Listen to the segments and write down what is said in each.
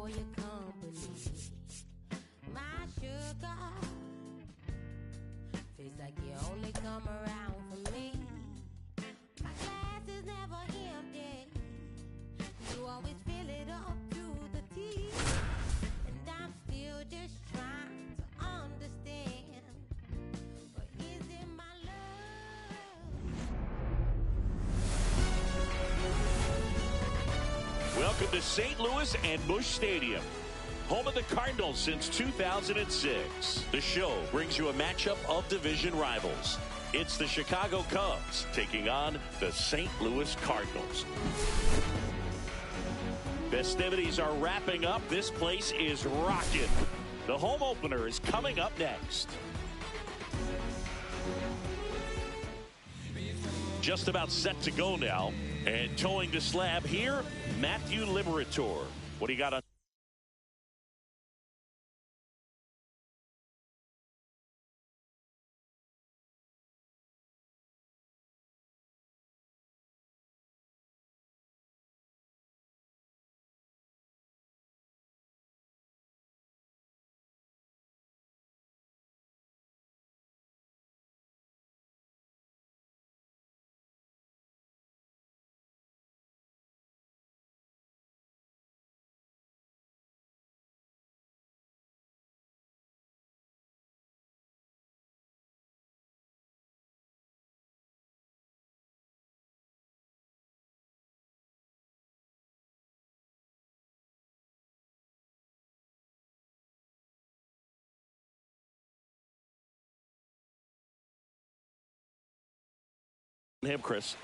for your company. My sugar, feels like you only come around for me. My glass is never empty. You always fill it up to the teeth. And I'm still just trying to understand. Or is it my love? Welcome to St. Louis and Busch Stadium, home of the Cardinals since 2006. The show brings you a matchup of division rivals. It's the Chicago Cubs taking on the St. Louis Cardinals. Festivities are wrapping up. This place is rocking. The home opener is coming up next. Just about set to go now. And towing the slab here, Matthew Liberator. What do you got on? Him, Chris.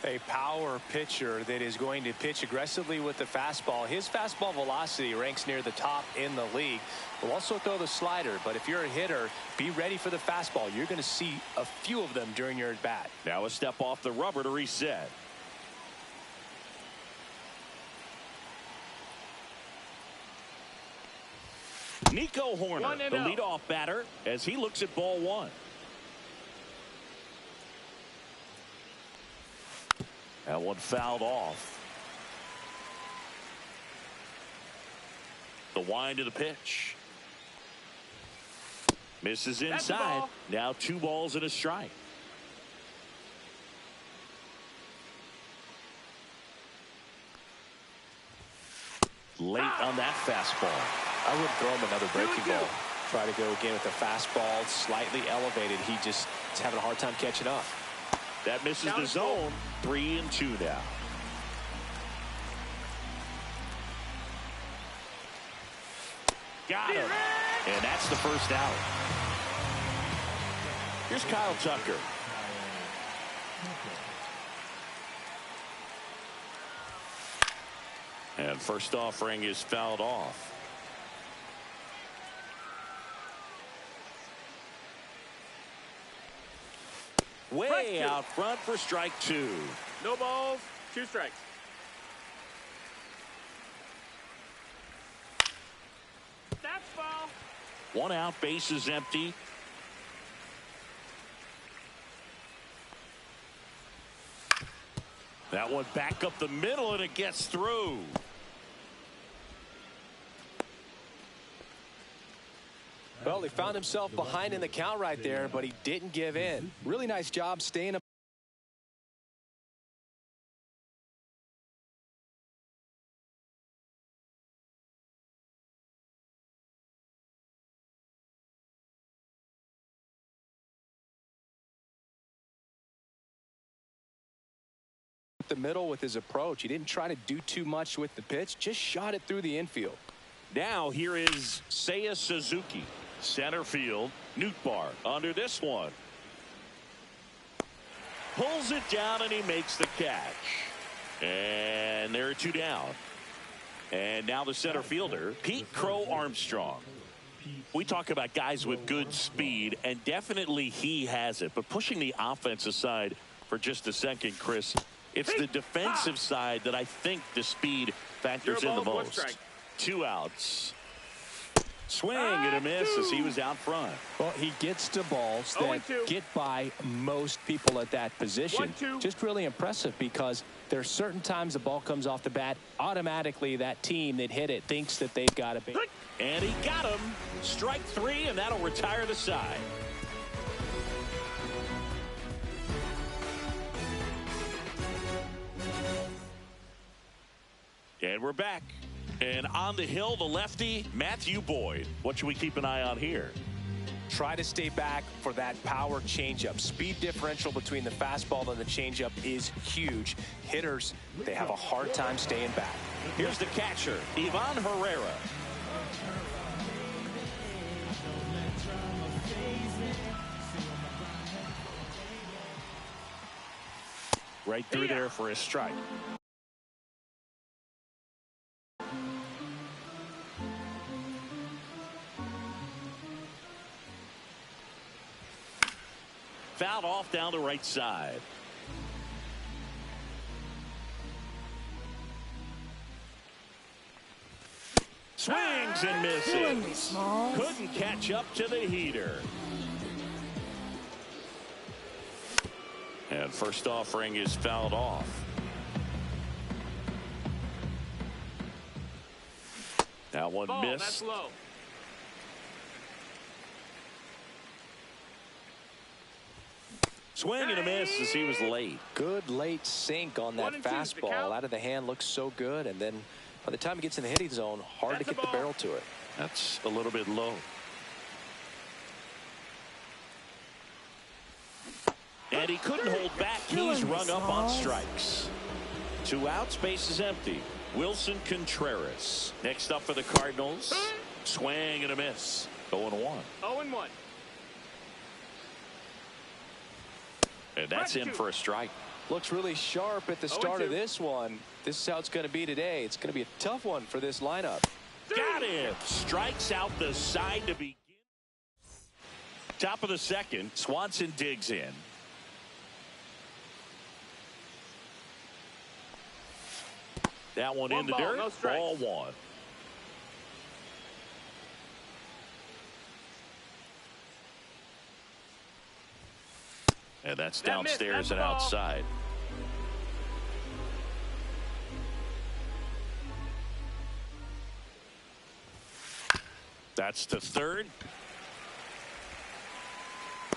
A power pitcher that is going to pitch aggressively with the fastball. His fastball velocity ranks near the top in the league. Will also throw the slider, but if you're a hitter, be ready for the fastball. You're going to see a few of them during your at bat. Now a step off the rubber to reset. Nico Horner, the leadoff batter, as he looks at ball one. That one fouled off. The wind of the pitch. Misses inside. Now 2 balls and a strike. Late on that fastball. I wouldn't throw him another breaking ball. Try to go again with the fastball slightly elevated. He just is having a hard time catching up. That misses the zone. 3-2 now. Got him. And that's the first out. Here's Kyle Tucker. And first offering is fouled off. Way out front for strike 2. No balls, 2 strikes. That's ball. 1 out, base is empty. That one back up the middle, and it gets through. Well, he found himself behind in the count right there, but he didn't give in. Really nice job staying up the middle with his approach. He didn't try to do too much with the pitch, just shot it through the infield. Now here is Seiya Suzuki. Center field, Nootbaar under this one. Pulls it down and he makes the catch. And there are 2 down. And now the center fielder, Pete Crow Armstrong. We talk about guys with good speed, and definitely he has it. But pushing the offense aside for just a second, Chris, it's the defensive side that I think the speed factors in the most. 2 outs. Swing and a miss as he was out front. Well, he gets to balls that 0-2. get by most people at that position. 1-2. Just really impressive because there are certain times the ball comes off the bat, automatically that team that hit it thinks that they've got a big. And he got him. Strike three, and that'll retire the side. And we're back. And on the hill, the lefty, Matthew Boyd. What should we keep an eye on here? Try to stay back for that power changeup. Speed differential between the fastball and the changeup is huge. Hitters, they have a hard time staying back. Here's the catcher, Ivan Herrera. Right through there for a strike. Fouled off down the right side. Swings and misses. Couldn't catch up to the heater. And first offering is fouled off. That one missed. That's low. Swing and a miss as he was late. Good late sink on that 1-2 is the count. fastball. Out of the hand looks so good, and then by the time he gets in the hitting zone, hard to That's get the the ball. barrel to it. That's a little bit low. And he couldn't hold back. He's rung up on strikes. 2 outs, base is empty. Wilson Contreras. Next up for the Cardinals. Swing and a miss. 0-1. 0-1. And that's in for a strike. Looks really sharp at the start of 0-2. this one. This is how it's going to be today. It's going to be a tough one for this lineup. Got him. Strikes out the side to begin. Top of the second. Swanson digs in. That one in the ball, dirt. no strikes. Ball one. And that's downstairs That's and ball. outside. That's to third.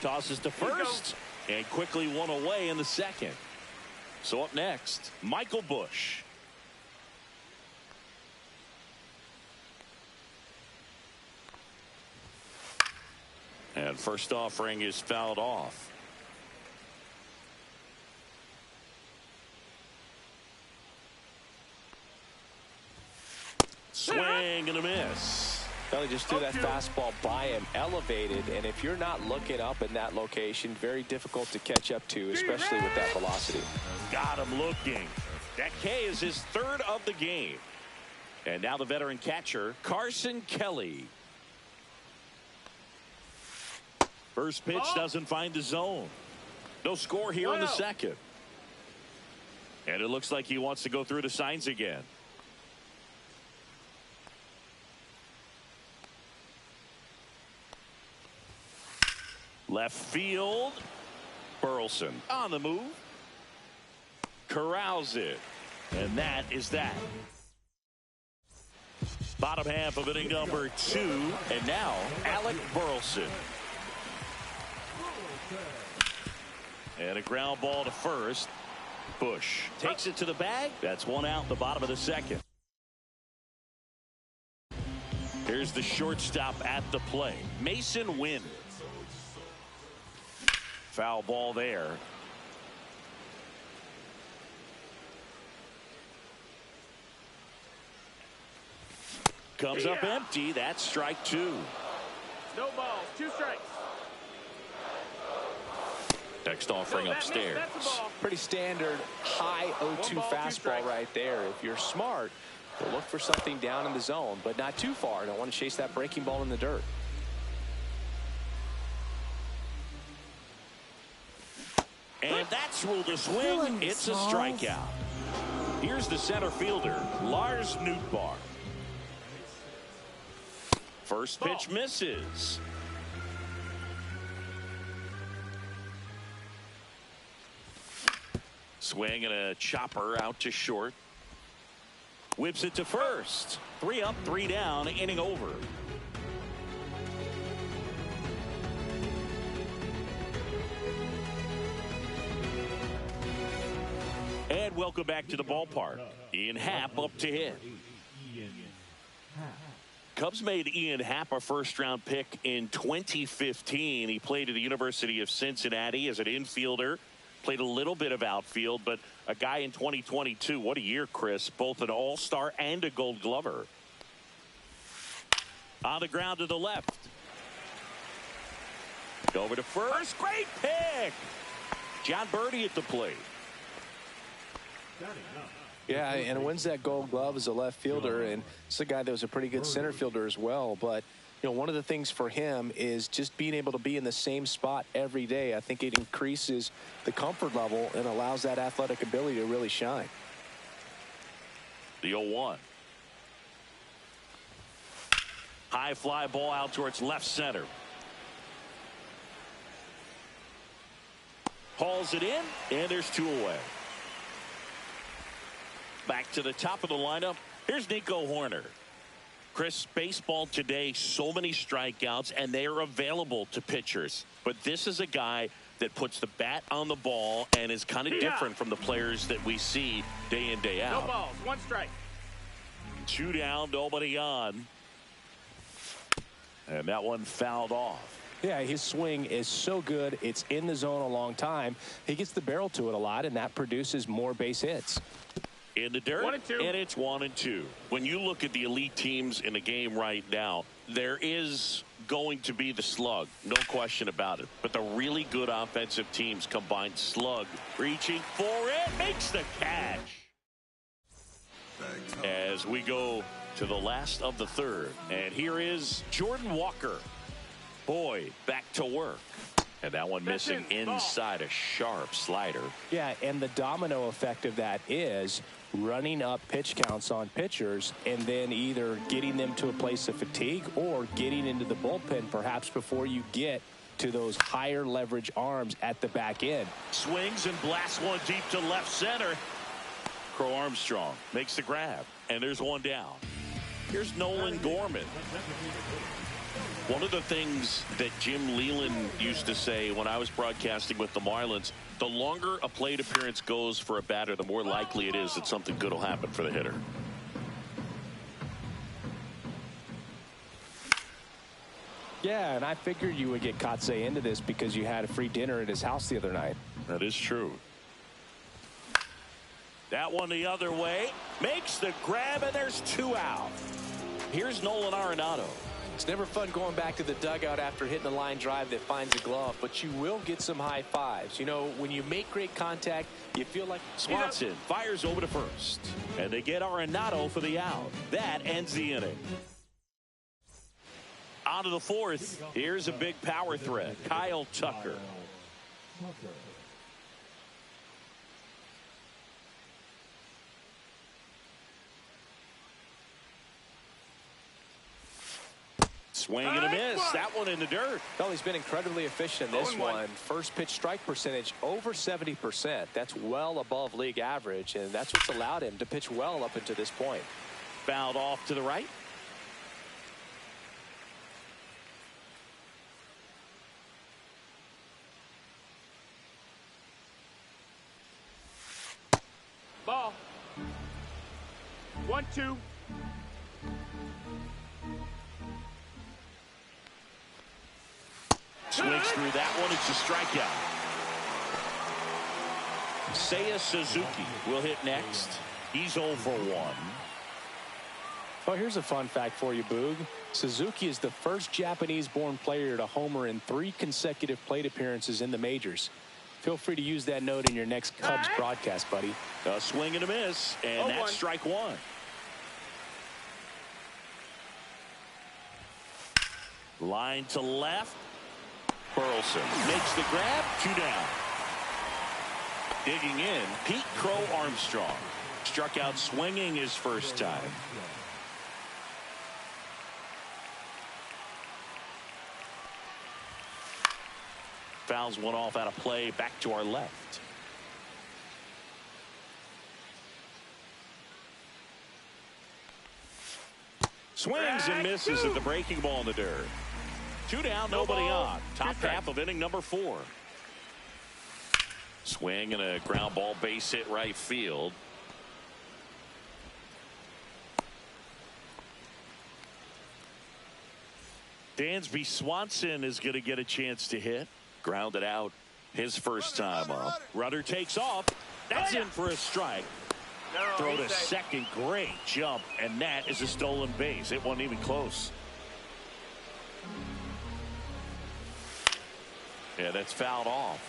Tosses to first. And quickly one away in the second. So up next, Michael Busch. And first offering is fouled off. Swing and a miss. Well, he just threw that fastball by him, elevated, and if you're not looking up in that location, very difficult to catch up to, especially with that velocity. Got him looking. That K is his third of the game. And now the veteran catcher, Carson Kelly. First pitch doesn't find the zone. No score here in the second. And it looks like he wants to go through the signs again. Left field. Burleson on the move. Corrals it. And that is that. Bottom half of inning number 2. And now Alec Burleson. And a ground ball to first. Busch takes it to the bag. That's one out in the bottom of the second. Here's the shortstop at the play. Mason Wynn. Foul ball there. Comes up empty. That's strike 2. No balls. 2 strikes. Next offering upstairs. That's a ball. Pretty standard high 0-2 1 ball, 2 fastball strikes. right there. If you're smart, you'll look for something down in the zone, but not too far. Don't want to chase that breaking ball in the dirt. And that's ruled a swing. It's a strikeout. Here's the center fielder, Lars Nootbaar. First pitch misses. Swing and a chopper out to short. Whips it to first. 3 up, 3 down, inning over. And welcome back to the ballpark. Ian Happ up to hit. Cubs made Ian Happ a first-round pick in 2015. He played at the University of Cincinnati as an infielder. Played a little bit of outfield, but a guy in 2022. What a year, Chris. Both an all-star and a gold glover. On the ground to the left. Over to first. Great pick. John Birdie at the plate. Yeah, and wins that gold glove as a left fielder, and it's a guy that was a pretty good center fielder as well. But you know, one of the things for him is just being able to be in the same spot every day. I think it increases the comfort level and allows that athletic ability to really shine. The 0-1. High fly ball out towards left center. Hauls it in, and there's 2 away. Back to the top of the lineup. Here's Nico Hoerner. Chris, baseball today, so many strikeouts, and they are available to pitchers. But this is a guy that puts the bat on the ball and is kind of different from the players that we see day in, day out. No balls, 1 strike. 2 down, nobody on. And that one fouled off. Yeah, his swing is so good. It's in the zone a long time. He gets the barrel to it a lot, and that produces more base hits. In the dirt, 1 and 2. and it's 1 and 2. When you look at the elite teams in the game right now, there is going to be the slug, no question about it. But the really good offensive teams combine slug, reaching for it, makes the catch. As we go to the last of the third, and here is Jordan Walker. Boy, back to work. And that one missing inside a sharp slider. Yeah, and the domino effect of that is running up pitch counts on pitchers and then either getting them to a place of fatigue or getting into the bullpen perhaps before you get to those higher leverage arms at the back end. Swings and blasts one deep to left center. Crow Armstrong makes the grab, and there's 1 down. Here's Nolan Gorman. One of the things that Jim Leland used to say when I was broadcasting with the Marlins, the longer a plate appearance goes for a batter, the more likely it is that something good will happen for the hitter. Yeah, and I figured you would get Kotsay into this because you had a free dinner at his house the other night. That is true. That one the other way. Makes the grab, and there's 2 out. Here's Nolan Arenado. It's never fun going back to the dugout after hitting a line drive that finds a glove, but you will get some high fives. You know, when you make great contact, you feel like Swanson fires over to first, and they get Arenado for the out. That ends the inning. On to the 4th. Here's a big power threat. Kyle Tucker. Swing and a miss. That one in the dirt. Well, he's been incredibly efficient in this one. First pitch strike percentage over 70%. That's well above league average, and that's what's allowed him to pitch well up until this point. Fouled off to the right. Ball. 1-2. Swings through that one. It's a strikeout. Seiya Suzuki will hit next. He's 0 for 1. Well, here's a fun fact for you, Boog. Suzuki is the first Japanese-born player to homer in 3 consecutive plate appearances in the majors. Feel free to use that note in your next Cubs broadcast, buddy. A swing and a miss, and that's strike 1. Line to left. Burleson makes the grab. 2 down. Digging in, Pete Crow Armstrong. Struck out swinging his first time. Fouls one off out of play. Back to our left. Swings and misses at the breaking ball in the dirt. 2 down, nobody on. Top half of inning number 4. Swing and a ground ball, base hit right field. Dansby Swanson is going to get a chance to hit. Grounded out his first time up. Runner takes off. That's in for a strike. Throw to second. Great jump. And that is a stolen base. It wasn't even close. Yeah, that's fouled off.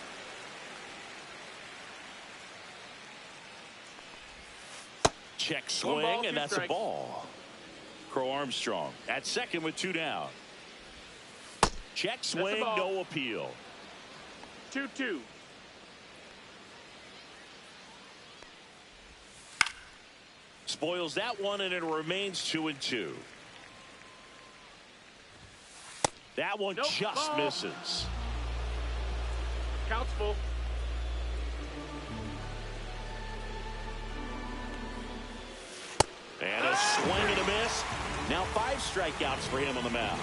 Check swing, and that's a ball. Crow Armstrong at second with 2 down. Check swing, no appeal. 2-2. Spoils that one, and it remains 2-2. That one just misses. Counts full. And a swing and a miss. Now 5 strikeouts for him on the mound.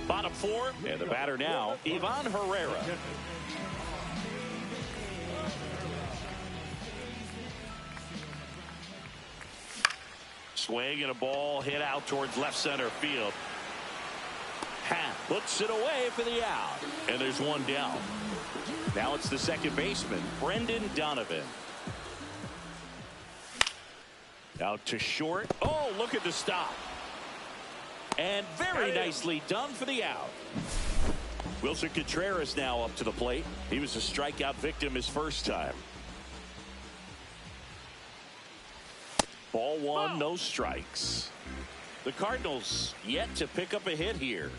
Bottom 4, and the batter now, Ivan Herrera. Swing and a ball hit out towards left center field. Happ puts it away for the out. And there's 1 down. Now it's the second baseman, Brendan Donovan. Out to short. Oh, look at the stop. And very nicely done for the out. Wilson Contreras now up to the plate. He was a strikeout victim his first time. Ball 1, no strikes. The Cardinals yet to pick up a hit here.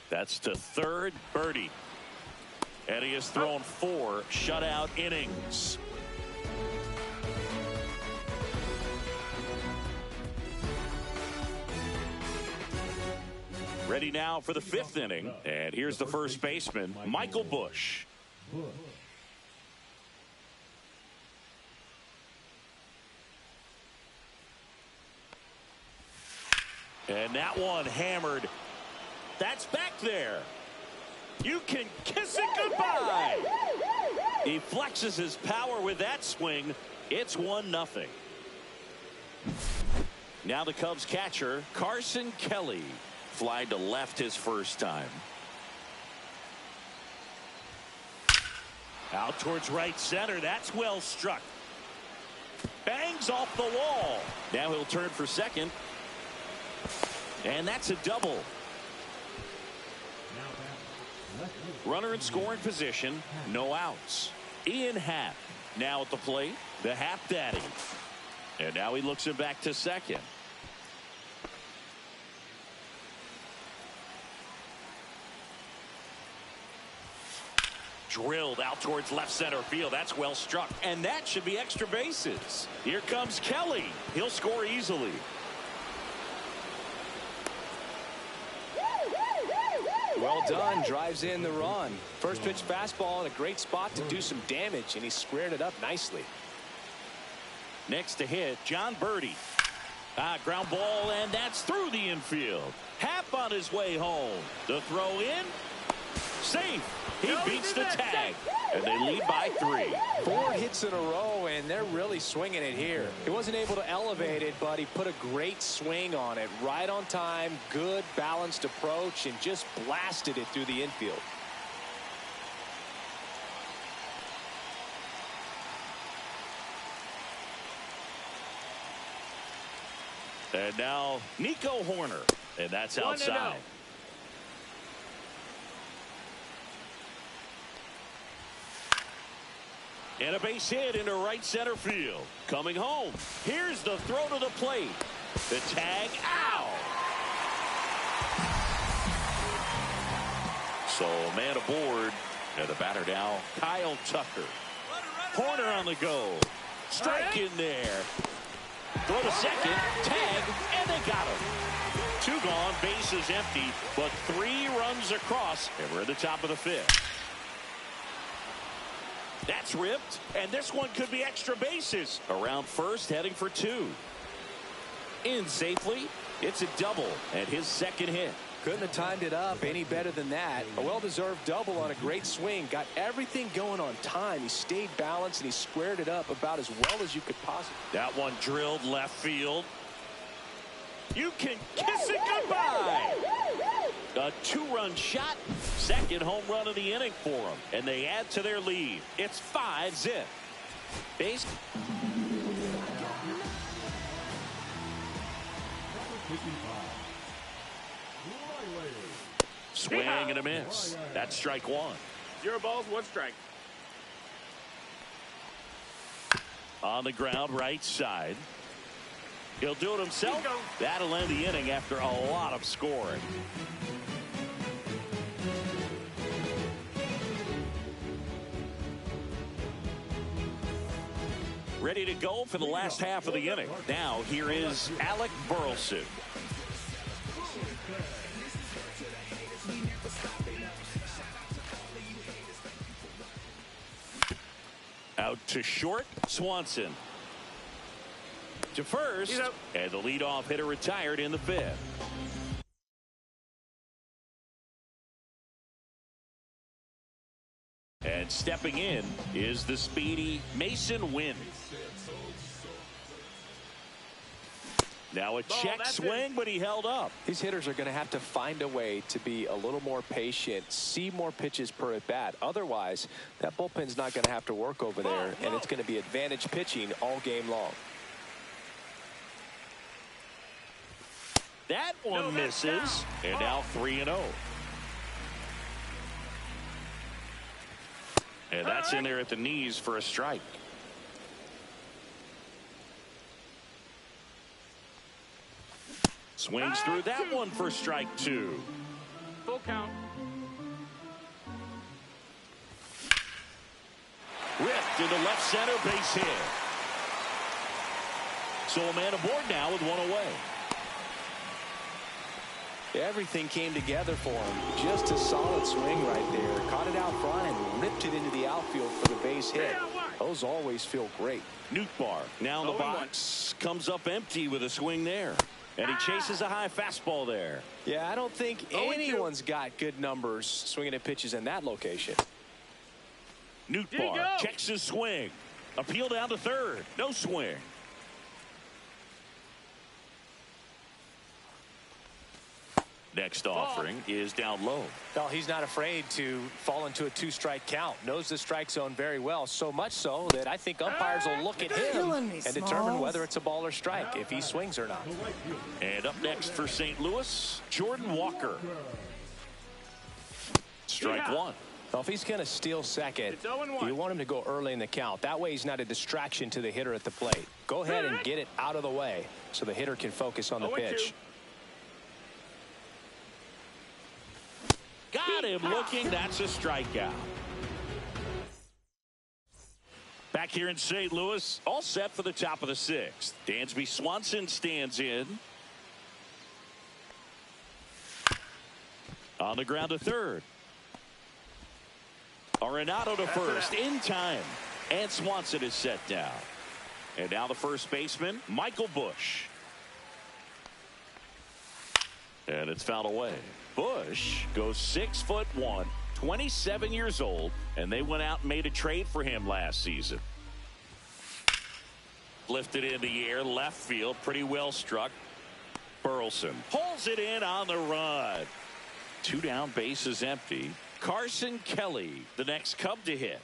That's to third, Birdie. And he has thrown 4 shutout innings. Ready now for the 5th inning. And here's the first baseman, Michael Busch. And that one hammered. That's back there. You can kiss it goodbye. He flexes his power with that swing. It's 1-0. Now the Cubs catcher, Carson Kelly. Fly to left his first time. Out towards right center. That's well struck. Bangs off the wall. Now he'll turn for second. And that's a double. Runner in scoring position. No outs. Ian Happ now at the plate. The Happ Daddy. And now he looks it back to second. Drilled out towards left center field. That's well struck. And that should be extra bases. Here comes Kelly. He'll score easily. Well done. Drives in the run. First pitch fastball in a great spot to do some damage, and he squared it up nicely. Next to hit, John Birdie. Ground ball, and that's through the infield. Happ on his way home. The throw in. Safe. He beats the tag. And they lead by 3. 4 hits in a row, and they're really swinging it here. He wasn't able to elevate it, but he put a great swing on it. Right on time, good balanced approach, and just blasted it through the infield. And now Nico Horner. And that's outside. And a base hit into right center field. Coming home. Here's the throw to the plate. The tag out. So a man aboard. And the batter now, Kyle Tucker. Horner on the go. Strike in there. Throw to second, tag, and they got him. 2 gone, bases empty, but 3 runs across, and we're at the top of the 5th. That's ripped, and this one could be extra bases. Around first, heading for 2. In safely, it's a double, and his second hit. Couldn't have timed it up any better than that. A well-deserved double on a great swing. Got everything going on time. He stayed balanced, and he squared it up about as well as you could possibly. That one drilled left field. You can kiss it goodbye. A 2-run shot. Second home run of the inning for them. And they add to their lead. It's 5-zip. Base. Swing and a miss. That's strike 1. 0 balls, 1 strike. On the ground, right side. He'll do it himself. That'll end the inning after a lot of scoring. Ready to go for the last half of the inning. Now here is Alec Burleson. Out to short, Swanson. To first, and the leadoff hitter retired in the 5th. And stepping in is the speedy Mason Wynn. Now a check swing, but he held up. These hitters are going to have to find a way to be a little more patient, see more pitches per at bat. Otherwise, that bullpen's not going to have to work over there, and it's going to be advantage pitching all game long. That one misses, and now 3-0. And that's in there at the knees for a strike. Swings through that one for strike 2. Full count. Ripped into left center, base hit. So a man aboard now with 1 away. Everything came together for him. Just a solid swing right there. Caught it out front and ripped it into the outfield for the base hit. Those always feel great. Nootbaar now in the box. Comes up empty with a swing there. And he chases a high fastball there. Yeah, I don't think anyone's got good numbers swinging at pitches in that location. Nootbaar checks his swing. Appeal down to third. No swing. Next offering is down low. Well, he's not afraid to fall into a 2-strike count. Knows the strike zone very well, so much so that I think umpires will look at him and determine whether it's a ball or strike, if he swings or not. And up next for St. Louis, Jordan Walker. Strike 1. Well, if he's going to steal second, you want him to go early in the count. That way he's not a distraction to the hitter at the plate. Go ahead and get it out of the way so the hitter can focus on the pitch. Got him looking. That's a strikeout. Back here in St. Louis, all set for the top of the 6th. Dansby Swanson stands in. On the ground to third. Arenado to first in time. And Swanson is set down. And now the first baseman, Michael Busch. And it's fouled away. Busch goes 6'1", 27 years old, and they went out and made a trade for him last season. Lifted in the air, left field, pretty well struck. Burleson pulls it in on the run. 2 down, bases empty. Carson Kelly, the next Cub to hit.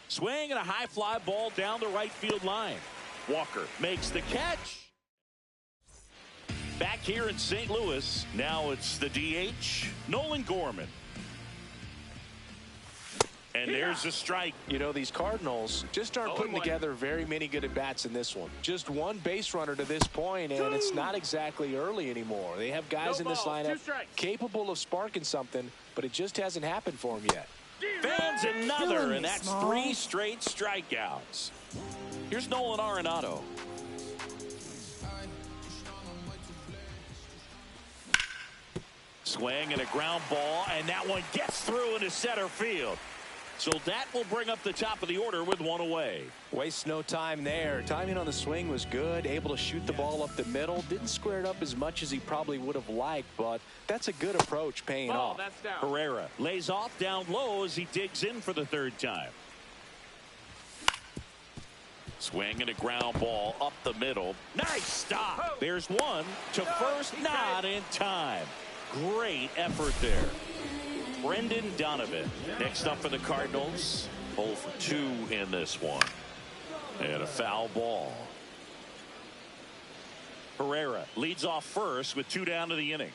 Swing and a high fly ball down the right field line. Walker makes the catch. Back here in St. Louis, now it's the DH, Nolan Gorman. And there's a strike. You know, these Cardinals just aren't putting together very many good at-bats in this one. Just 1 base runner to this point, and it's not exactly early anymore. They have guys in this lineup capable of sparking something, but it just hasn't happened for them yet. Fans another, and that's 3 straight strikeouts. Here's Nolan Arenado. Swing and a ground ball, and that one gets through into center field. So that will bring up the top of the order with one away. Waste no time there. Timing on the swing was good. Able to shoot the ball up the middle. Didn't square it up as much as he probably would have liked, but that's a good approach paying off. That's down. Herrera lays off down low as he digs in for the third time. Swing and a ground ball up the middle. Nice stop. There's one to first, not in time. Great effort there. Brendan Donovan next up for the Cardinals. 0 for 2 in this one. And a foul ball. Herrera leads off first with 2 down to the inning.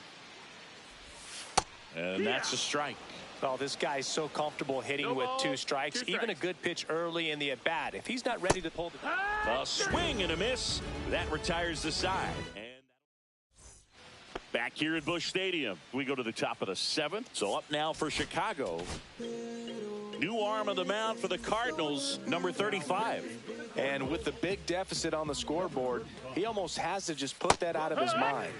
And that's a strike. Oh, this guy's so comfortable hitting with 2 strikes. Even a good pitch early in the at-bat. If he's not ready to pull the... A swing and a miss. That retires the side. And back here at Busch Stadium, we go to the top of the 7th. So up now for Chicago. New arm of the mound for the Cardinals, number 35. And with the big deficit on the scoreboard, he almost has to just put that out of his mind.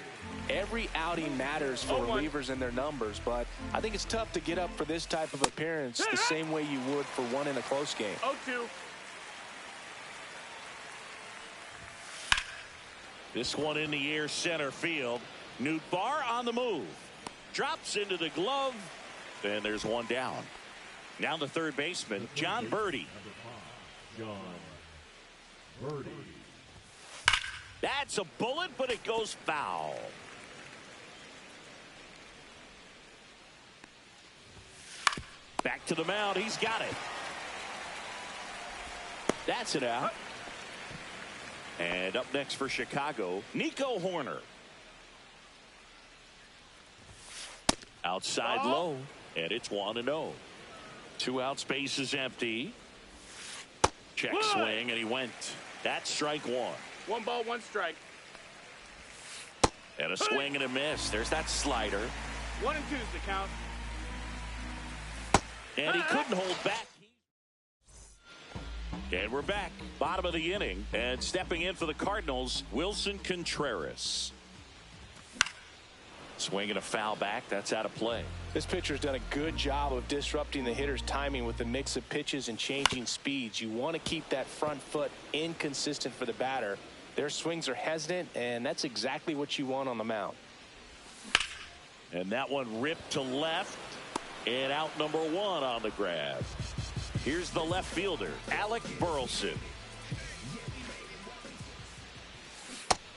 Every outing matters for relievers and their numbers, but I think it's tough to get up for this type of appearance the same way you would for one in a close game. 0-2. This one in the air, center field. Nootbaar on the move. Drops into the glove. And there's one down. Now the third baseman, John Birdie. John Birdie. That's a bullet, but it goes foul. Back to the mound. He's got it. That's it out. And up next for Chicago, Nico Horner. Outside low, and it's 1-0. 2 outs, base is empty. Check swing, and he went. That's strike 1. 1 ball, 1 strike. And a swing and a miss. There's that slider. 1 and 2's the count. And he couldn't hold back. And we're back. Bottom of the inning. And stepping in for the Cardinals, Wilson Contreras. Swing and a foul back. That's out of play. This pitcher's done a good job of disrupting the hitter's timing with the mix of pitches and changing speeds. You want to keep that front foot inconsistent for the batter. Their swings are hesitant, and that's exactly what you want on the mound. And that one ripped to left. And out number 1 on the grab. Here's the left fielder, Alec Burleson.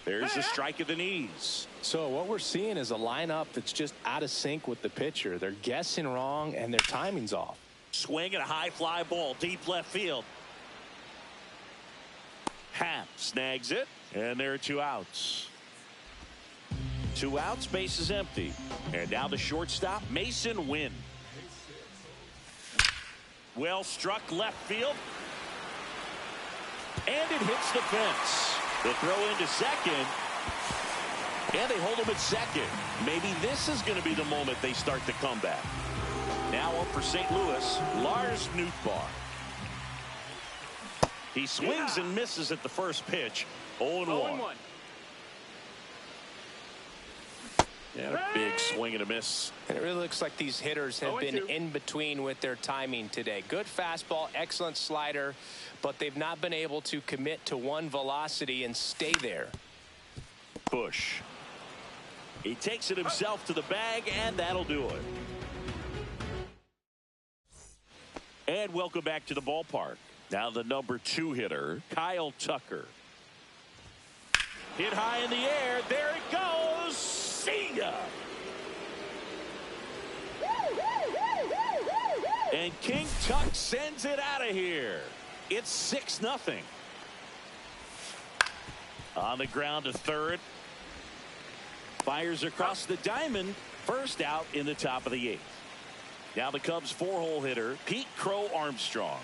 There's the strike of the knees. So what we're seeing is a lineup that's just out of sync with the pitcher. They're guessing wrong, and their timing's off. Swing and a high fly ball, deep left field. Happ snags it, and there are 2 outs. 2 outs, base is empty. And now the shortstop, Mason Wynn. Well struck left field. And it hits the fence. The throw into second. And they hold him at second. Maybe this is going to be the moment they start the comeback. Now up for St. Louis, Lars Nootbaar. He swings and misses at the first pitch. 0-1. And a big swing and a miss. And it really looks like these hitters have been in between with their timing today. Good fastball, excellent slider, but they've not been able to commit to one velocity and stay there. Bush. He takes it himself to the bag, and that'll do it. And welcome back to the ballpark. Now the number 2 hitter, Kyle Tucker. Hit high in the air. There it goes. See ya. And King Tuck sends it out of here. It's 6-0. On the ground to third. Fires across the diamond. First out in the top of the 8th. Now the Cubs 4-hole hitter, Pete Crow Armstrong.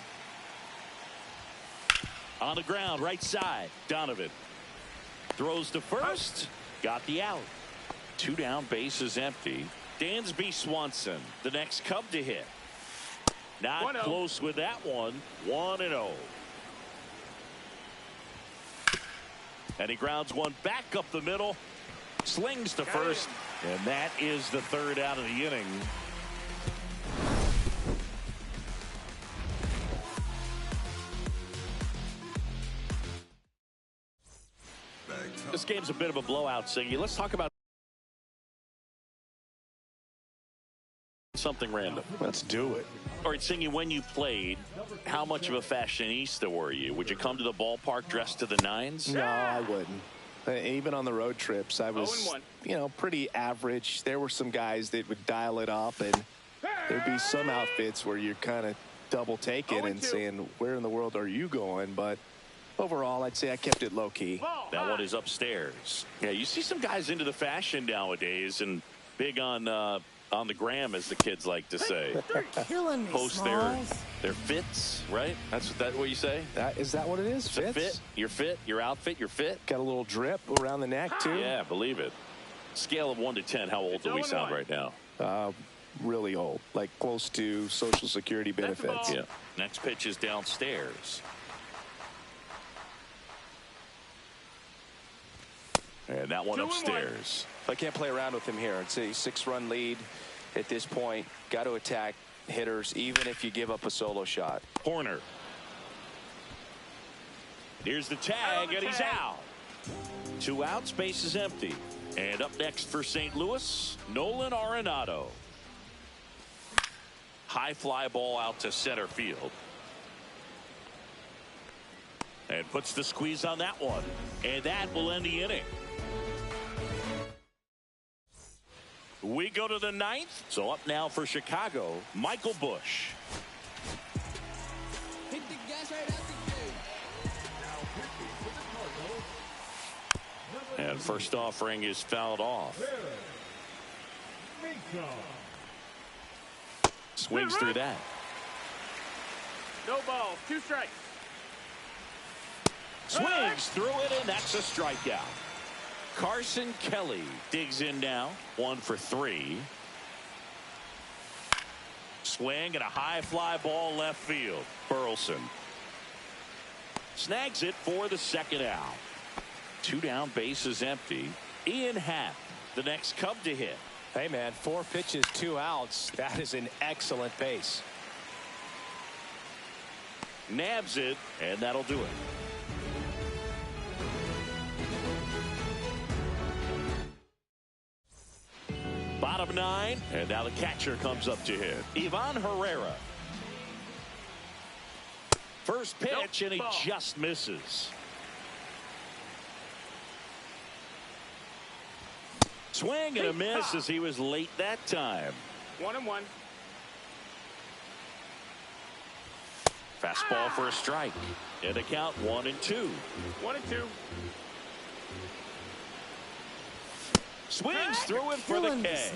On the ground, right side, Donovan. Throws to first. Got the out. 2 down, base is empty. Dansby Swanson, the next Cub to hit. Not close with that one. 1-0. And he grounds one back up the middle. Slings to first. And that is the third out of the inning. This game's a bit of a blowout, Siggy. Let's talk about something random. Let's do it. All right, Siggy, when you played, how much of a fashionista were you? Would you come to the ballpark dressed to the nines? No, I wouldn't. Even on the road trips, I was, pretty average. There were some guys that would dial it up, and there'd be some outfits where you're kind of double taking and saying, where in the world are you going? But overall, I'd say I kept it low key. That one is upstairs. Yeah, you see some guys into the fashion nowadays and big on the gram, as the kids like to say. They're killing me, Post their fits, right? That's what you say? Is that what it is? Fits? Fit, your fit, your outfit, your fit. Got a little drip around the neck, too. Yeah, believe it. Scale of 1 to 10, how old do we sound right now? Really old, like close to Social Security benefits. Yeah. Next pitch is downstairs. And that one upstairs. I can't play around with him here. It's a 6-run lead at this point. Got to attack hitters, even if you give up a solo shot. Corner. Here's the tag, and he's out. 2 outs, base is empty. And up next for St. Louis, Nolan Arenado. High fly ball out to center field. And puts the squeeze on that one. And that will end the inning. We go to the 9th. So up now for Chicago, Michael Busch. Hit the gas right out the gate. And first offering is fouled off. Swings through that. No ball. 2 strikes. Swings through it, and that's a strikeout. Carson Kelly digs in now. 1 for 3. Swing and a high fly ball left field. Burleson snags it for the second out. 2 down, base is empty. Ian Happ, the next Cub to hit. Hey, man, 4 pitches, 2 outs. That is an excellent base. Nabs it, and that'll do it. Bottom 9, and now the catcher comes up to hit. Ivan Herrera. First pitch, and he just misses. Swing and a miss as he was late that time. 1-1. Fastball for a strike. And the count 1-2. 1-2. Swings through it for the K.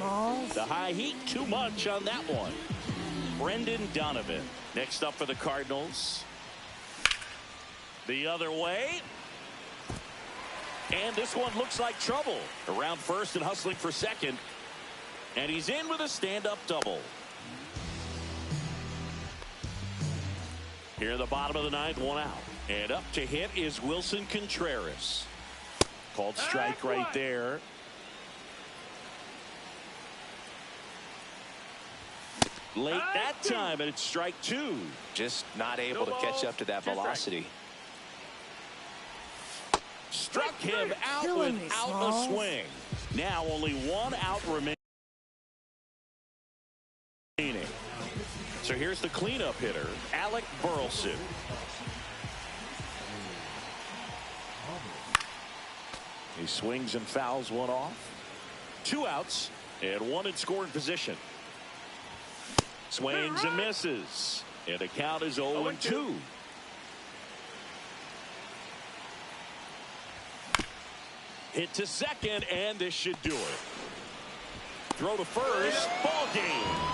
The high heat, too much on that one. Brendan Donovan next up for the Cardinals. The other way. And this one looks like trouble. Around first and hustling for second. And he's in with a stand-up double. Here in the bottom of the 9th, 1 out. And up to hit is Wilson Contreras. Called strike right there. Late that time, and it's strike 2. Just not able to catch up to that velocity. Struck him out without a swing. Now only 1 out remaining. So here's the cleanup hitter, Alec Burleson. He swings and fouls one off. 2 outs and 1 in scoring position. Swings and misses. And the count is 0-2. Hit to second, and this should do it. Throw to first, ball game.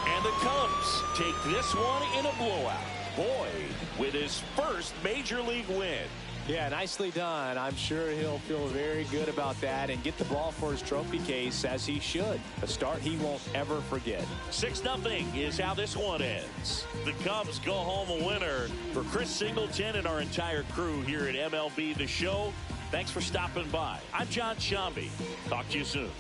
And the Cubs take this one in a blowout. Boyd with his first major league win. Yeah, nicely done. I'm sure he'll feel very good about that and get the ball for his trophy case, as he should. A start he won't ever forget. 6-0 is how this one ends. The Cubs go home a winner. For Chris Singleton and our entire crew here at MLB The Show, Thanks for stopping by. I'm John Shambi. Talk to you soon.